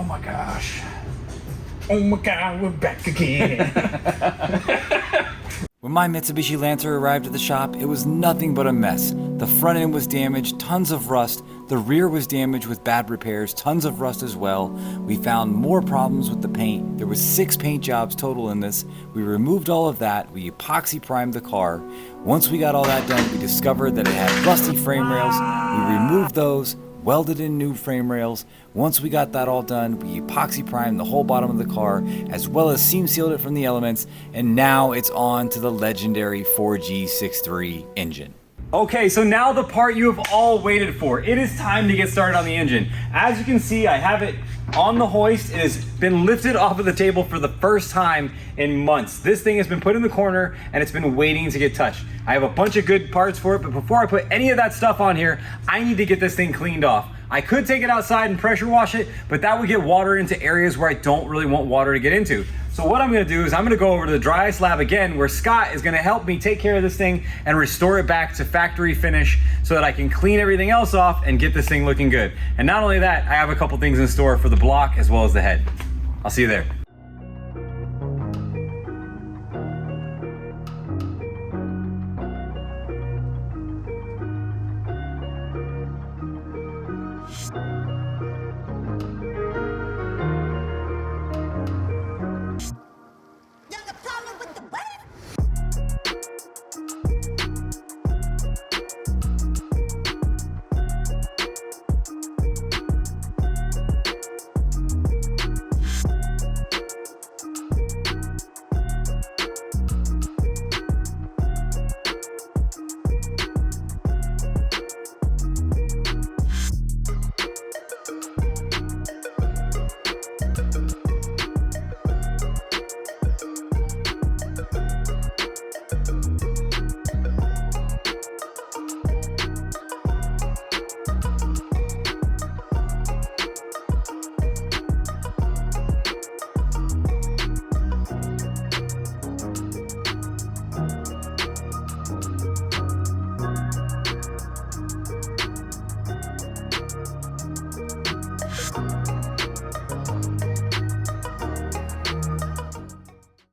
Oh my gosh. Oh my God, we're back again. When my Mitsubishi Lancer arrived at the shop, it was nothing but a mess. The front end was damaged, tons of rust. The rear was damaged with bad repairs, tons of rust as well. We found more problems with the paint. There was 6 paint jobs total in this. We removed all of that. We epoxy primed the car. Once we got all that done, we discovered that it had rusty frame rails. We removed those, welded in new frame rails. Once we got that all done, we epoxy primed the whole bottom of the car, as well as seam sealed it from the elements, and now it's on to the legendary 4G63 engine. Okay, so now the part you have all waited for. It is time to get started on the engine. As you can see, I have it on the hoist. It has been lifted off of the table for the first time in months. This thing has been put in the corner and it's been waiting to get touched. I have a bunch of good parts for it, but before I put any of that stuff on here, I need to get this thing cleaned off. I could take it outside and pressure wash it, but that would get water into areas where I don't really want water to get into. So what I'm gonna do is I'm gonna go over to the dry ice lab again, where Scott is gonna help me take care of this thing and restore it back to factory finish so that I can clean everything else off and get this thing looking good. And not only that, I have a couple things in store for the block as well as the head. I'll see you there.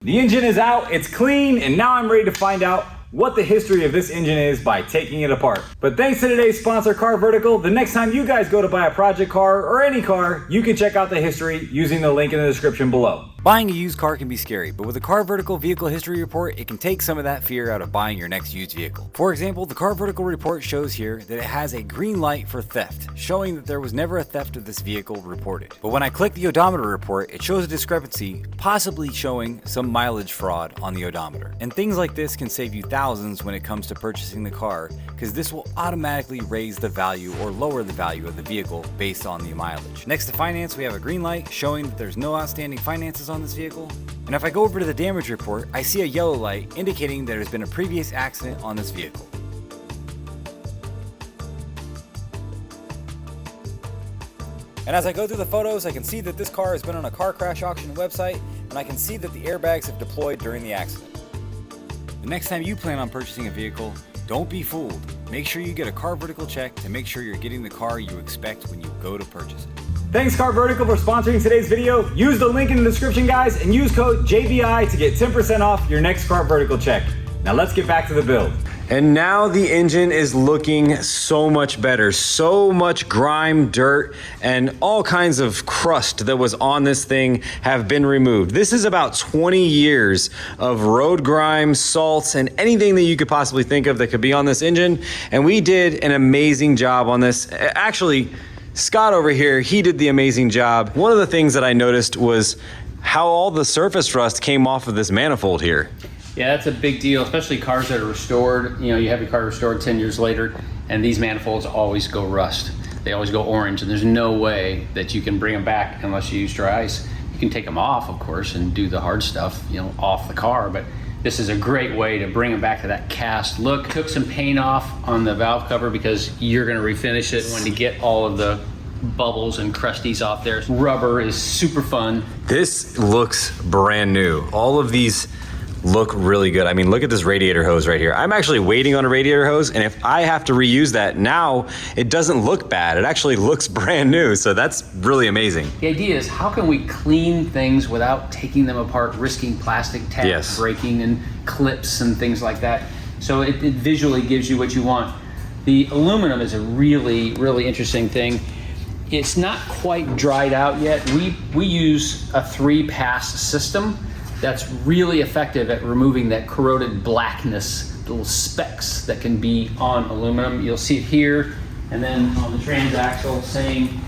The engine is out, it's clean, and now I'm ready to find out what the history of this engine is by taking it apart. But thanks to today's sponsor, Car Vertical, the next time you guys go to buy a project car or any car, you can check out the history using the link in the description below. Buying a used car can be scary, but with a Car Vertical Vehicle History Report, it can take some of that fear out of buying your next used vehicle. For example, the Car Vertical report shows here that it has a green light for theft, showing that there was never a theft of this vehicle reported. But when I click the odometer report, it shows a discrepancy, possibly showing some mileage fraud on the odometer. And things like this can save you thousands when it comes to purchasing the car, because this will automatically raise the value or lower the value of the vehicle based on the mileage. Next to finance, we have a green light showing that there's no outstanding finances on this vehicle. And if I go over to the damage report, I see a yellow light indicating there has been a previous accident on this vehicle. And as I go through the photos, I can see that this car has been on a car crash auction website, and I can see that the airbags have deployed during the accident. The next time you plan on purchasing a vehicle, don't be fooled. Make sure you get a Car Vertical check to make sure you're getting the car you expect when you go to purchase it. Thanks Car Vertical for sponsoring today's video. Use the link in the description, guys, and use code JVI to get 10% off your next Car Vertical check. Now let's get back to the build. And now the engine is looking so much better. So much grime, dirt, and all kinds of crust that was on this thing have been removed. This is about 20 years of road grime, salts, and anything that you could possibly think of that could be on this engine. And we did an amazing job on this. Actually, Scott over here, he did the amazing job. One of the things that I noticed was how all the surface rust came off of this manifold here. Yeah, that's a big deal, especially cars that are restored. You know, you have your car restored 10 years later, and these manifolds always go rust. They always go orange, and there's no way that you can bring them back unless you use dry ice. You can take them off, of course, and do the hard stuff, you know, off the car, but this is a great way to bring them back to that cast look. Took some paint off on the valve cover because you're gonna refinish it when you get all of the bubbles and crusties off there. Rubber is super fun. This looks brand new. All of these look really good. I mean, look at this radiator hose right here. I'm actually waiting on a radiator hose, and if I have to reuse that now, it doesn't look bad. It actually looks brand new, so that's really amazing. The idea is, how can we clean things without taking them apart, risking plastic tabs breaking and clips and things like that? So it visually gives you what you want. The aluminum is a really, really interesting thing. It's not quite dried out yet. We use a 3-pass system that's really effective at removing that corroded blackness, little specks that can be on aluminum. You'll see it here, and then on the transaxle, same.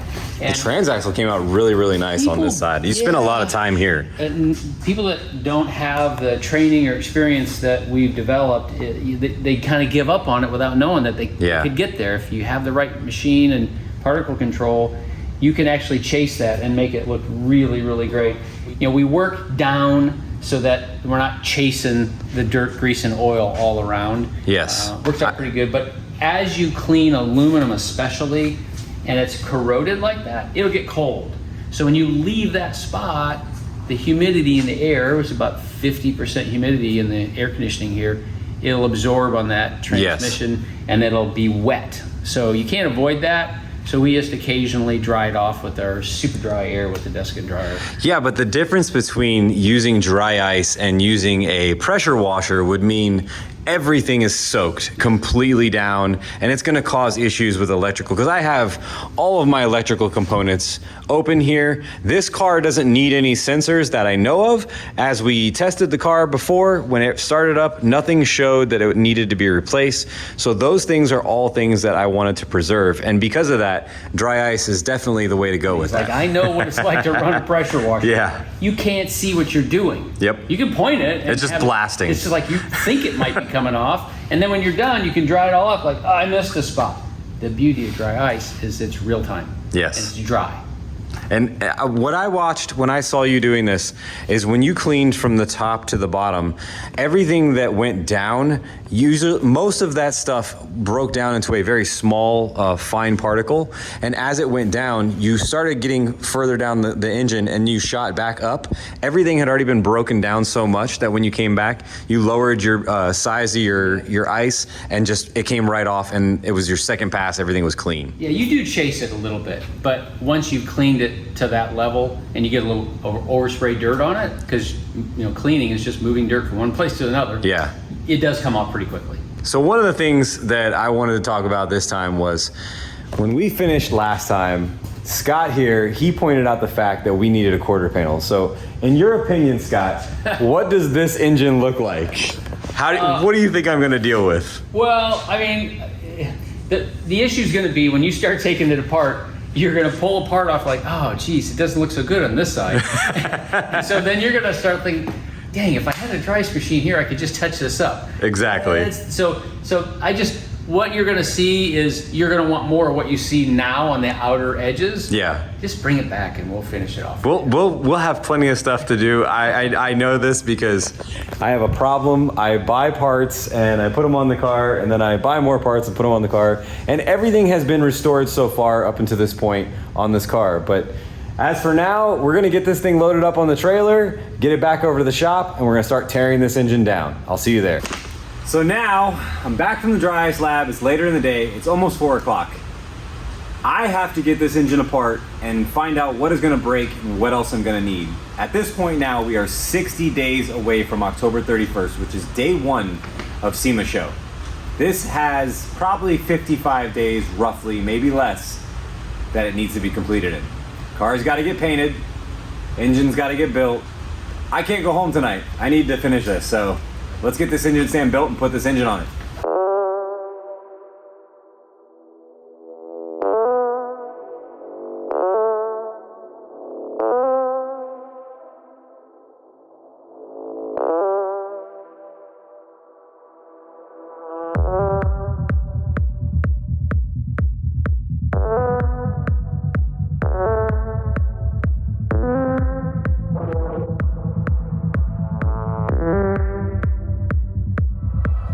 And the transaxle came out really, really nice on this side. You spent a lot of time here. And people that don't have the training or experience that we've developed, they kind of give up on it without knowing that they could get there. If you have the right machine and particle control, you can actually chase that and make it look really, really great. You know, we work down so that we're not chasing the dirt, grease, and oil all around. Yes. Works out pretty good. But as you clean aluminum especially, and it's corroded like that, it'll get cold. So when you leave that spot, the humidity in the air, which is about 50% humidity in the air conditioning here, it'll absorb on that transmission and it'll be wet. So you can't avoid that. So we just occasionally dry it off with our super dry air with the Desica dryer. Yeah, but the difference between using dry ice and using a pressure washer would mean everything is soaked completely down, and it's gonna cause issues with electrical, because I have all of my electrical components open here. This car doesn't need any sensors that I know of. As we tested the car before, when it started up, nothing showed that it needed to be replaced. So those things are all things that I wanted to preserve, and because of that, dry ice is definitely the way to go with that. I know what it's like to run a pressure washer. Yeah. You can't see what you're doing. Yep. You can point it. And it's just blasting. It's just like you think it might be coming off, and then when you're done, you can dry it all off like, oh, I missed a spot. The beauty of dry ice is it's real time. Yes. And it's dry. And what I watched when I saw you doing this is when you cleaned from the top to the bottom, everything that went down, usually most of that stuff broke down into a very small, fine particle. And as it went down, you started getting further down the engine and you shot back up. Everything had already been broken down so much that when you came back, you lowered your size of your ice, and just it came right off, and it was your second pass, everything was clean. Yeah, you do chase it a little bit, but once you've cleaned it to that level and you get a little overspray dirt on it, because cleaning is just moving dirt from one place to another. Yeah. It does come off pretty quickly. So one of the things that I wanted to talk about this time was when we finished last time, Scott here, he pointed out the fact that we needed a quarter panel. So in your opinion, Scott, what does this engine look like? What do you think I'm going to deal with? Well, I mean, the issue is going to be when you start taking it apart, you're going to pull a part off like, oh, geez, it doesn't look so good on this side. So then you're going to start thinking, dang, if I had a DRYCE machine here, I could just touch this up. Exactly. What you're going to see is you're going to want more of what you see now on the outer edges. Yeah. Just bring it back and we'll finish it off. We'll have plenty of stuff to do. I know this because I have a problem. I buy parts and I put them on the car, and then I buy more parts and put them on the car, and everything has been restored so far up until this point on this car. But as for now, we're gonna get this thing loaded up on the trailer, get it back over to the shop, and we're gonna start tearing this engine down. I'll see you there. So now, I'm back from the dry ice lab. It's later in the day. It's almost 4 o'clock. I have to get this engine apart and find out what is gonna break and what else I'm gonna need. At this point now, we are 60 days away from October 31st, which is day 1 of SEMA show. This has probably 55 days, roughly, maybe less, that it needs to be completed in. Car's gotta get painted, engine's gotta get built. I can't go home tonight. I need to finish this, so let's get this engine stand built and put this engine on it.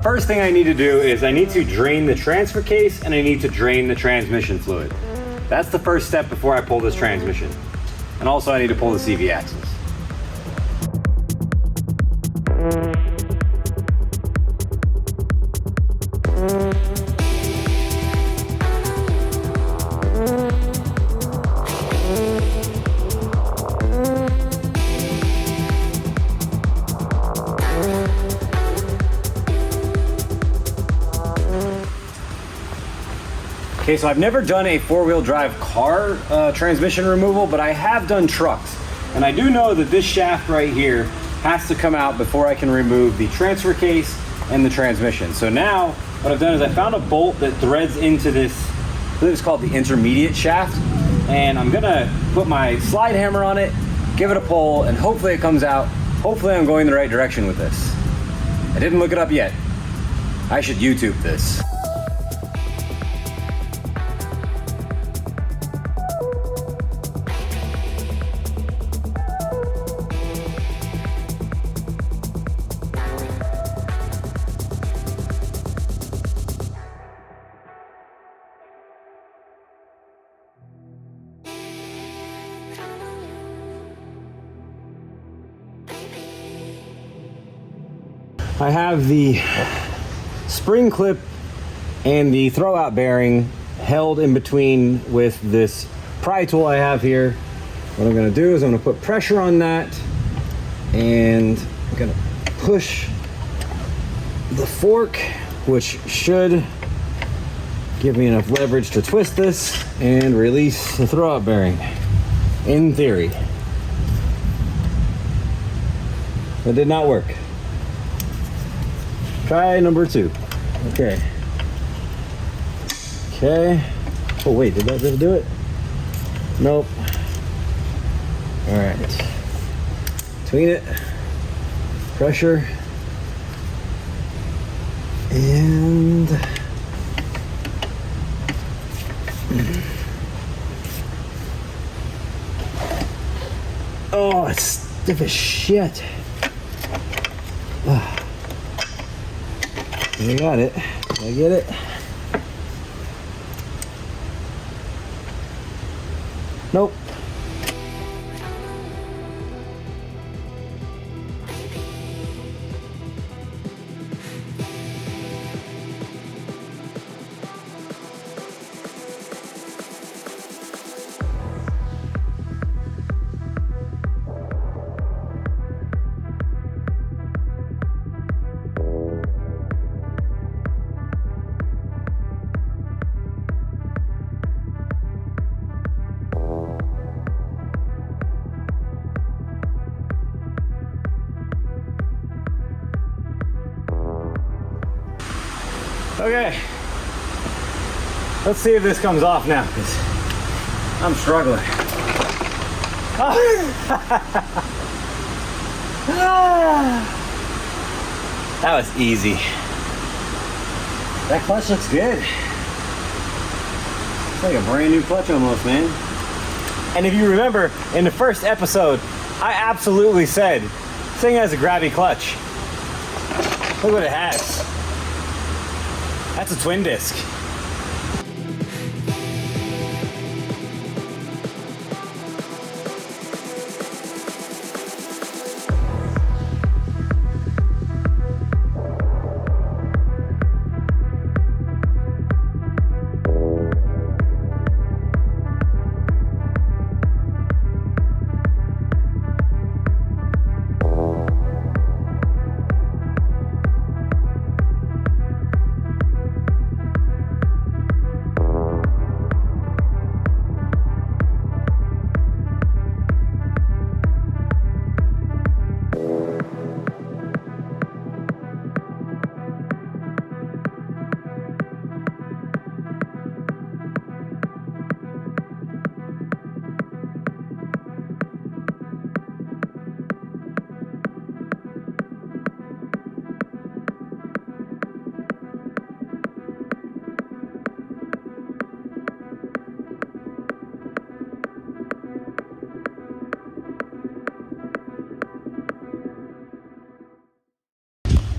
First thing I need to do is I need to drain the transfer case and I need to drain the transmission fluid. That's the first step before I pull this transmission. And also I need to pull the CV axles. Okay, so I've never done a four-wheel drive car transmission removal, but I have done trucks. And I do know that this shaft right here has to come out before I can remove the transfer case and the transmission. So now what I've done is I found a bolt that threads into this, I believe it's called the intermediate shaft. And I'm gonna put my slide hammer on it, give it a pull, and hopefully it comes out. Hopefully I'm going the right direction with this. I didn't look it up yet. I should YouTube this. I have the spring clip and the throwout bearing held in between with this pry tool I have here. What I'm going to do is I'm going to put pressure on that, and I'm going to push the fork, which should give me enough leverage to twist this and release the throwout bearing, in theory. That did not work. Try number 2. Okay. Okay. Oh wait, did that do it? Nope. All right. Between it, pressure, and oh, it's stiff as shit. I got it. Did I get it? Nope. Okay, let's see if this comes off now, because I'm struggling. That was easy. That clutch looks good. It's like a brand new clutch almost, man. And if you remember, in the first episode, I absolutely said, this thing has a grabby clutch. Look what it has. That's a twin disc.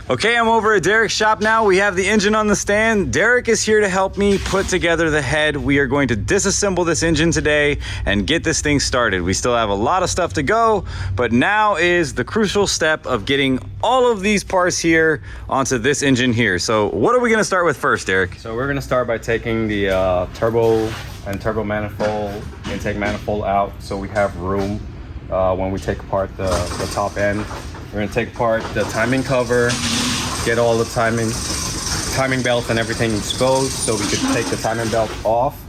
Okay, I'm over at Derek's shop now. We have the engine on the stand. Derek is here to help me put together the head. We are going to disassemble this engine today and get this thing started. We still have a lot of stuff to go, but now is the crucial step of getting all of these parts here onto this engine here. So what are we gonna start with first, Derek? So we're gonna start by taking the turbo and turbo manifold, intake manifold out, so we have room when we take apart the top end. We're gonna take apart the timing cover, get all the timing timing belt and everything exposed, so we could take the timing belt off.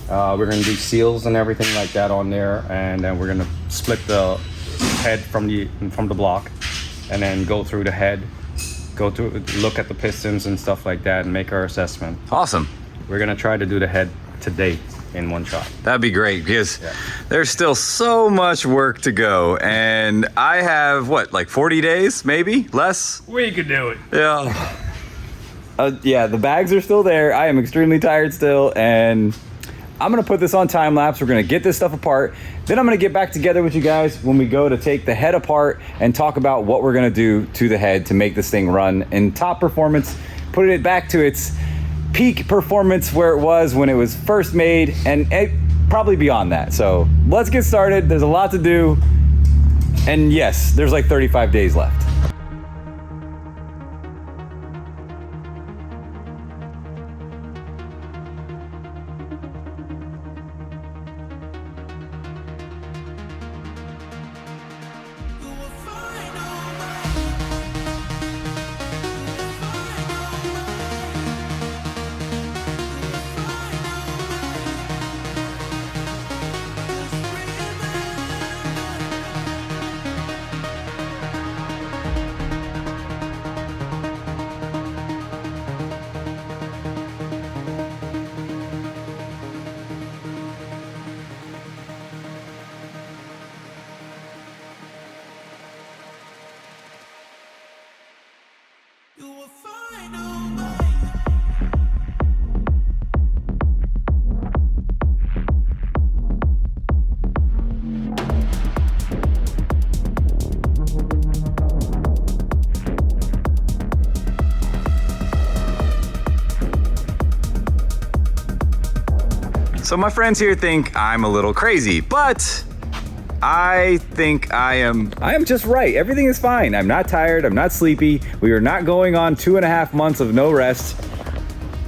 We're gonna do seals and everything like that on there, and then we're gonna split the head from the block, and then go through the head, look at the pistons and stuff like that, and make our assessment. Awesome. We're gonna try to do the head today in one shot. That'd be great, because there's still so much work to go, and I have what, like 40 days, maybe less. We can do it. Yeah. Yeah, the bags are still there. I am extremely tired still, and I'm gonna put this on time lapse. We're gonna get this stuff apart. Then I'm gonna get back together with you guys when we go to take the head apart and talk about what we're gonna do to the head to make this thing run in top performance, put it back to its peak performance where it was when it was first made, and probably beyond that. So let's get started. There's a lot to do. And yes, there's like 35 days left. So my friends here think I'm a little crazy, but I think I am just right. Everything is fine. I'm not tired. I'm not sleepy. We are not going on 2.5 months of no rest.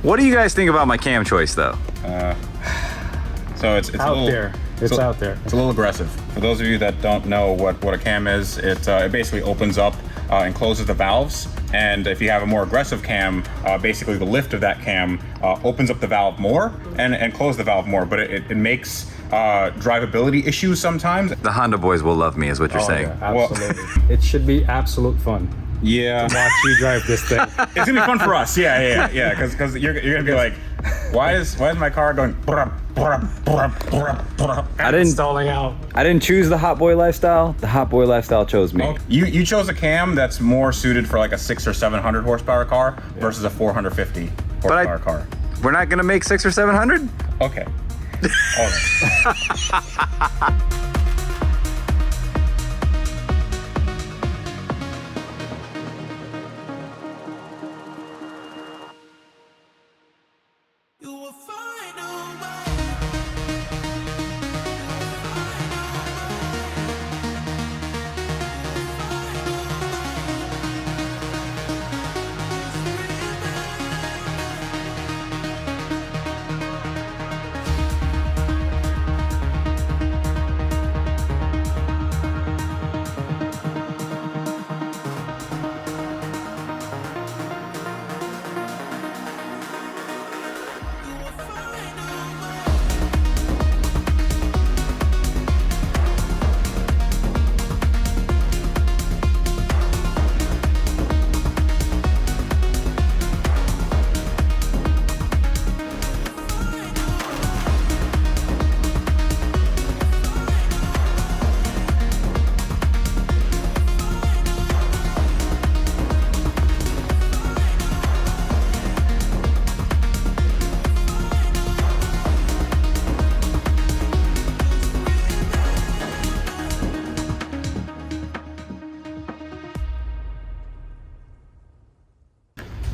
What do you guys think about my cam choice, though? So it's Out there. It's out there. It's a little aggressive. For those of you that don't know what a cam is, it basically opens up and closes the valves. And if you have a more aggressive cam, basically the lift of that cam opens up the valve more and closes the valve more, but it makes drivability issues sometimes. The Honda boys will love me, is what you're saying. Yeah, absolutely. It should be absolute fun. Yeah. To watch you drive this thing. It's gonna be fun for us. Yeah. Because you're gonna be like, why is my car going? Stalling out. I didn't choose the hot boy lifestyle. The hot boy lifestyle chose me. You chose a cam that's more suited for like a 600 or 700 horsepower car versus a 450 horsepower car. We're not gonna make 600 or 700? Okay. All right.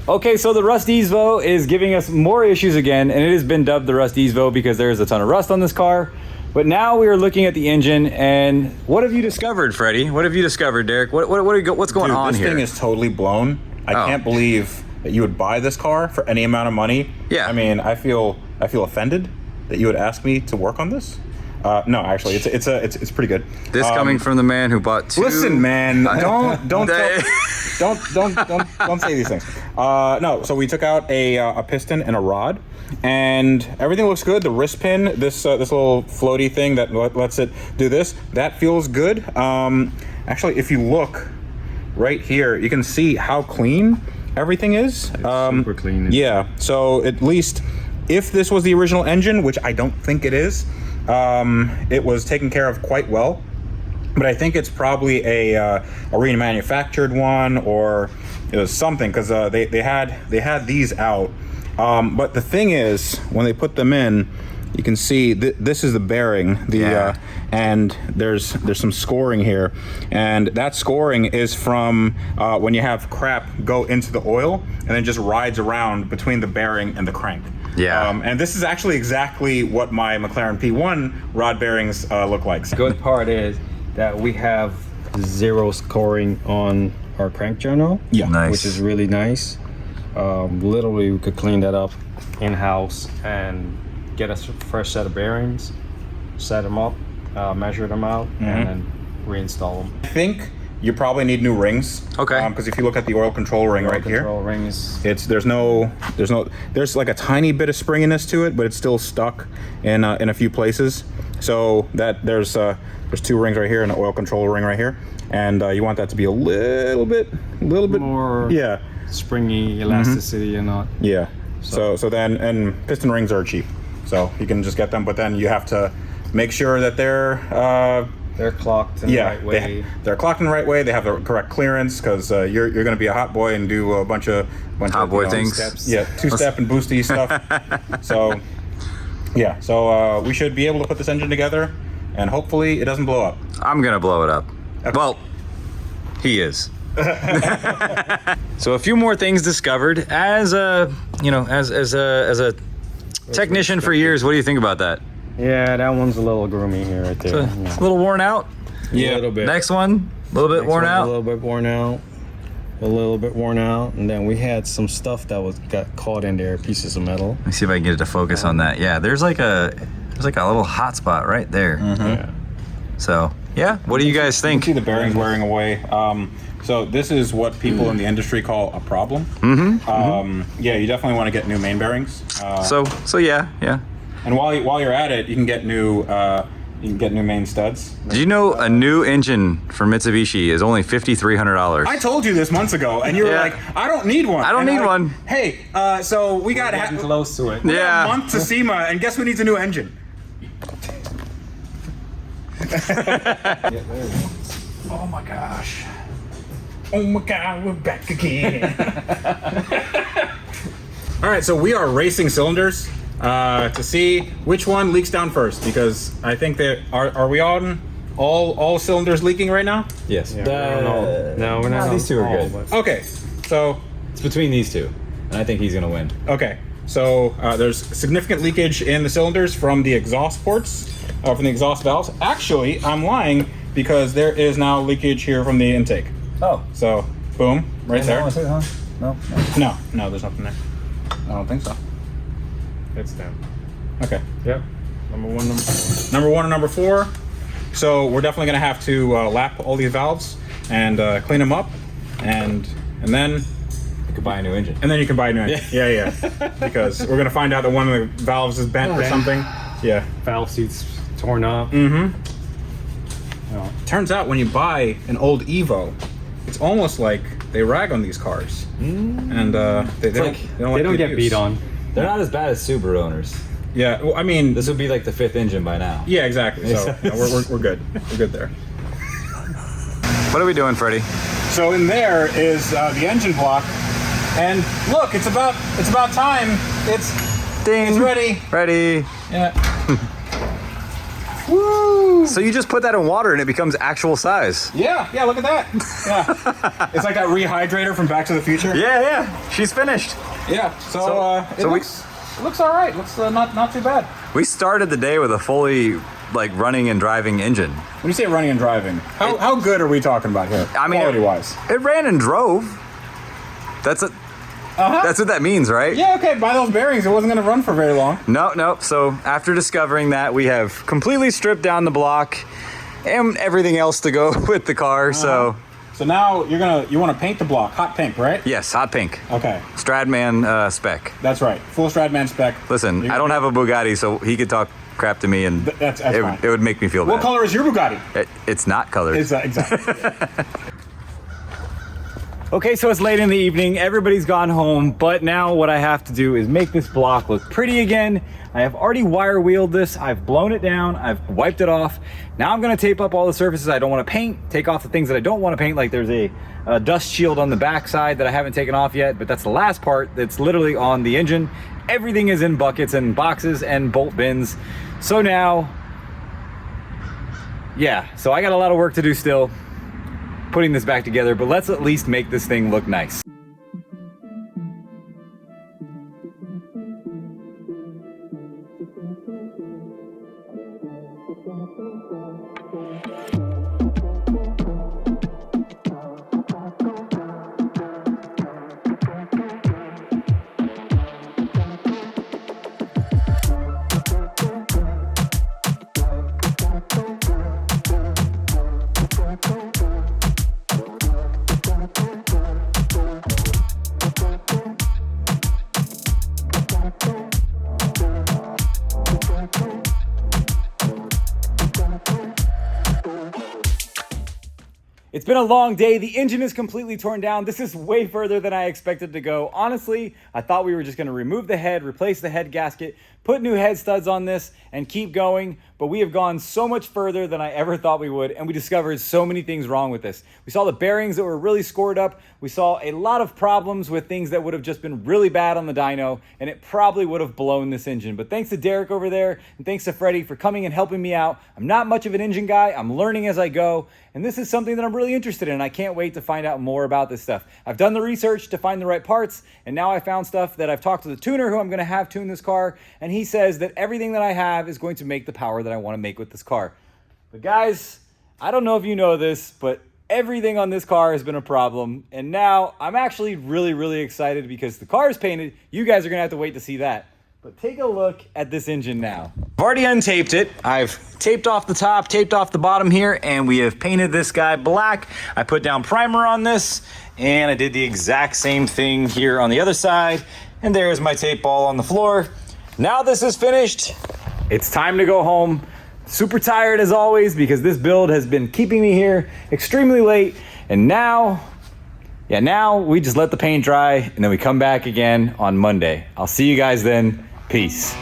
Okay, so the Rust Evo is giving us more issues again, and it has been dubbed the Rust Evo because there is a ton of rust on this car. But now we are looking at the engine, and what have you discovered, Freddie? What have you discovered, Derek? What's going on here? This thing is totally blown. I can't believe that you would buy this car for any amount of money. Yeah. I mean, I feel offended that you would ask me to work on this. No, actually, it's pretty good. This coming from the man who bought two. Listen, man, don't say these things. No, so we took out a piston and a rod, and everything looks good. The wrist pin, this little floaty thing that lets it do this, that feels good. Actually, if you look right here, you can see how clean everything is. Super clean. Yeah, so at least if this was the original engine, which I don't think it is, it was taken care of quite well. But I think it's probably a remanufactured one, or it was something, because they had these out. But the thing is, when they put them in, you can see this is the bearing, and there's some scoring here, and that scoring is from when you have crap go into the oil and then just rides around between the bearing and the crank. Yeah. And this is actually exactly what my McLaren P1 rod bearings look like. Good part is that we have 0 scoring on our crank journal. Yeah. Nice. Which is really nice. Literally, we could clean that up in-house and get a fresh set of bearings, set them up, measure them out, and then reinstall them. I think you probably need new rings. Okay. Because if you look at the oil control ring right here, Control rings. there's like a tiny bit of springiness to it, but it's still stuck in a few places. So that there's 2 rings right here and an oil control ring right here, and you want that to be a little bit More yeah. springy elasticity and not. Yeah. So then, and piston rings are cheap, so you can just get them. But then you have to make sure that they're clocked in the right way. They're clocked in the right way. They have the correct clearance, because you're going to be a hot boy and do a bunch of Hot boy things. Steps. Yeah, 2-step and boosty stuff. So yeah, so we should be able to put this engine together, and hopefully it doesn't blow up. I'm gonna blow it up. Okay. Well, he is. So a few more things discovered. As a technician for years, what do you think about that? Yeah, that one's a little groomy here, right there. It's a little worn out. Yeah, a little bit. Next one, a little bit Next worn one's out. A little bit worn out. A little bit worn out, and then we had some stuff that got caught in there, pieces of metal. Let me see if I can get it to focus on that. Yeah, there's like a little hot spot right there. Yeah. So yeah, what do you guys You think? see the bearings wearing away. So this is what people in the industry call a problem. Yeah, you definitely want to get new main bearings. So yeah. And while you're at it, you can get new main studs. Did you know a new engine for Mitsubishi is only $5,300? I told you this months ago, and you were Yeah. like, "I don't need one. I don't And need one. Hey, so we got Getting close to it. we got Yeah. a month to SEMA, and guess who needs a new engine? Oh my gosh. Oh my God, we're back again. All right, so we are racing cylinders to see which one leaks down first, because I think that are we on all cylinders leaking right now? Yes. No, we're not. These two are all, good. but- Okay, so It's between these two, and I think he's gonna win. okay, so there's significant leakage in the cylinders from the exhaust ports, from the exhaust valves. Actually, I'm lying, because there is now leakage here from the intake. Oh, So, boom, right there. No. No, there's nothing there. I don't think so. It's down. Okay. Yep. Number 1, number 4. Number 1 and number 4. So we're definitely gonna have to lap all these valves and clean them up, and then You could buy a new engine. and then you can buy a new engine. Yeah. Because we're gonna find out that one of the valves is bent or something. Yeah. Valve seats torn up. Turns out when you buy an old Evo, it's almost like they rag on these cars, and they don't They don't get beat on. They're not as bad as Subaru owners. Yeah, well, I mean, This would be like the 5th engine by now. yeah, exactly. So no, we're good. We're good there. What are we doing, Freddie? So in there is the engine block, and look, it's about time. It's Ding. ready. Ready. Yeah. Woo! So you just put that in water and it becomes actual size. Yeah. Look at that. Yeah. It's like that rehydrator from Back to the Future. Yeah. She's finished. Yeah. So it looks all right. Looks not too bad. We started the day with a fully running and driving engine. When you say running and driving, how good are we talking about here? I mean, quality wise. It ran and drove. That's what that means, right? Yeah. Okay. By those bearings, it wasn't going to run for very long. No. So after discovering that, we have completely stripped down the block and everything else to go with the car. So So now you want to paint the block hot pink, right? Yes, hot pink. Okay, Stradman spec. that's right. Full Stradman spec. Listen, I don't have a Bugatti, so he could talk crap to me, and That's fine. it would make me feel What bad. color is your Bugatti? It's not colored. It's exactly. Okay, so it's late in the evening, everybody's gone home, but now what I have to do is make this block look pretty again. I have already wire wheeled this, I've blown it down, I've wiped it off. Now I'm gonna tape up all the surfaces I don't wanna paint, take off the things that I don't wanna paint, like there's a dust shield on the back side that I haven't taken off yet, but that's the last part that's literally on the engine. Everything is in buckets and boxes and bolt bins. So now, yeah, so I got a lot of work to do still, putting this back together, but let's at least make this thing look nice. It's been a long day. The engine is completely torn down. This is way further than I expected to go. Honestly, I thought we were just gonna remove the head, replace the head gasket, put new head studs on this, and keep going. But we have gone so much further than I ever thought we would, and we discovered so many things wrong with this. We saw the bearings that were really scored up. We saw a lot of problems with things that would have just been really bad on the dyno, and it probably would have blown this engine. But thanks to Derek over there, and thanks to Freddie for coming and helping me out. I'm not much of an engine guy. I'm learning as I go, and this is something that I'm really interested in. I can't wait to find out more about this stuff. I've done the research to find the right parts, and now I found stuff that I've talked to the tuner who I'm gonna have tune this car, and he says that everything that I have is going to make the power that I wanna make with this car. But guys, I don't know if you know this, but everything on this car has been a problem, and now I'm actually really excited because the car is painted. You guys are gonna have to wait to see that. But take a look at this engine now. I've already untaped it. I've taped off the top, taped off the bottom here, and we have painted this guy black. I put down primer on this, and I did the exact same thing here on the other side. And there's my tape ball on the floor. Now this is finished. It's time to go home. Super tired as always because this build has been keeping me here extremely late. And now we just let the paint dry and then we come back again on Monday. I'll see you guys then. Peace.